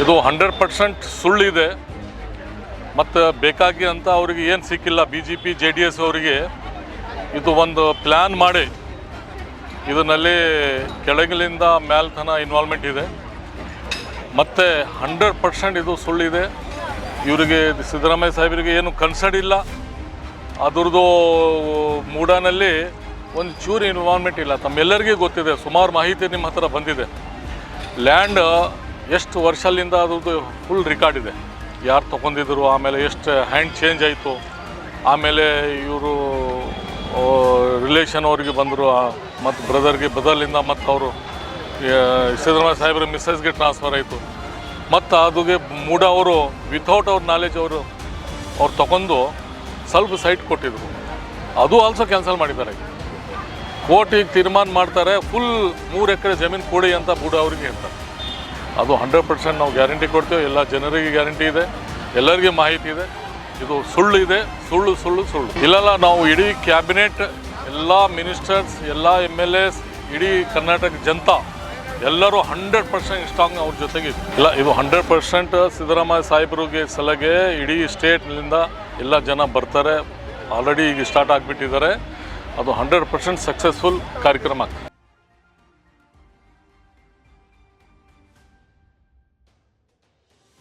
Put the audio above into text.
ಇದು 100% ಸುಳ್ಳಿದೆ ಮತ್ತು ಬೇಕಾಗಿ ಅಂತ ಅವರಿಗೆ ಏನು ಸಿಕ್ಕಿಲ್ಲ. BJP JDS ಅವರಿಗೆ ಇದು ಒಂದು ಪ್ಲ್ಯಾನ್ ಮಾಡಿ ಇದರಲ್ಲಿ ಕೆಳಗಿಲಿಂದ ಮೇಲ್ತನ ಇನ್ವಾಲ್ವ್ಮೆಂಟ್ ಇದೆ ಮತ್ತು 100% ಇದು ಸುಳ್ಳಿದೆ. ಇವರಿಗೆ ಸಿದ್ದರಾಮಯ್ಯ ಸಾಹೇಬರಿಗೆ ಏನು ಕನ್ಸರ್ನ್ ಇಲ್ಲ. ಅದ್ರದ್ದು ಮೂಡಾನಲ್ಲಿ ಒಂದು ಚೂರು ಇನ್ವಾಲ್ವ್ಮೆಂಟ್ ಇಲ್ಲ. ತಮ್ಮೆಲ್ಲರಿಗೂ ಗೊತ್ತಿದೆ, ಸುಮಾರು ಮಾಹಿತಿ ನಿಮ್ಮ ಹತ್ರ ಬಂದಿದೆ. ಲ್ಯಾಂಡ್ ಎಷ್ಟು ವರ್ಷದಿಂದ ಅದ್ರದ್ದು ಫುಲ್ ರೆಕಾರ್ಡ್ ಇದೆ, ಯಾರು ತೊಗೊಂಡಿದ್ರು, ಆಮೇಲೆ ಎಷ್ಟು ಹ್ಯಾಂಡ್ ಚೇಂಜ್ ಆಯಿತು, ಆಮೇಲೆ ಇವರು ರಿಲೇಷನ್ ಅವ್ರಿಗೆ ಬಂದರು ಮತ್ತು ಬ್ರದರ್ಗೆ ಬದಲಿಂದ ಮತ್ತು ಅವರು ಸಿದ್ದರಾಮಯ್ಯ ಸಾಹೇಬ್ರ ಮಿಸ್ಸಸ್ಗೆ ಟ್ರಾನ್ಸ್ಫರ್ ಆಯಿತು. ಮತ್ತು ಅದುಗೆ ಮೂಡ ಅವರು ವಿಥೌಟ್ ಅವ್ರ ನಾಲೆಜ್ ಅವ್ರು ತೊಗೊಂಡು ಸ್ವಲ್ಪ ಸೈಟ್ ಕೊಟ್ಟಿದ್ರು, ಅದು ಆಲ್ಸೋ ಕ್ಯಾನ್ಸಲ್ ಮಾಡಿದ್ದಾರೆ. ಕೋರ್ಟಿಗೆ ತೀರ್ಮಾನ ಮಾಡ್ತಾರೆ, ಫುಲ್ 3 ಎಕರೆ ಜಮೀನು ಕೊಡಿ ಅಂತ ಮೂಡ ಅವ್ರಿಗೆ ಹೇಳ್ತಾರೆ. ಅದು 100% ನಾವು ಗ್ಯಾರಂಟಿ ಕೊಡ್ತೇವೆ. ಎಲ್ಲ ಜನರಿಗೆ ಗ್ಯಾರಂಟಿ ಇದೆ, ಎಲ್ಲರಿಗೆ ಮಾಹಿತಿ ಇದೆ. ಇದು ಸುಳ್ಳು ಇದೆ, ಸುಳ್ಳು ಸುಳ್ಳು ಸುಳ್ಳು. ಇಲ್ಲಲ್ಲ, ನಾವು ಇಡೀ ಕ್ಯಾಬಿನೆಟ್, ಎಲ್ಲ ಮಿನಿಸ್ಟರ್ಸ್, ಎಲ್ಲ MLAs, ಇಡೀ ಕರ್ನಾಟಕ ಜನತಾ ಎಲ್ಲರೂ 100% ಸ್ಟ್ರಾಂಗ್ ಅವ್ರ ಜೊತೆಗೆ ಇಲ್ಲ. ಇದು 100% ಸಿದ್ದರಾಮಯ್ಯ ಸಾಹೇಬ್ರಿಗೆ ಸಲಹೆ ಇಡೀ ಸ್ಟೇಟ್ನಿಂದ ಎಲ್ಲ ಜನ ಬರ್ತಾರೆ. ಆಲ್ರೆಡಿ ಈಗ ಸ್ಟಾರ್ಟ್ ಆಗಿಬಿಟ್ಟಿದ್ದಾರೆ. ಅದು 100% ಸಕ್ಸಸ್ಫುಲ್ ಕಾರ್ಯಕ್ರಮ ಆಗ್ತದೆ.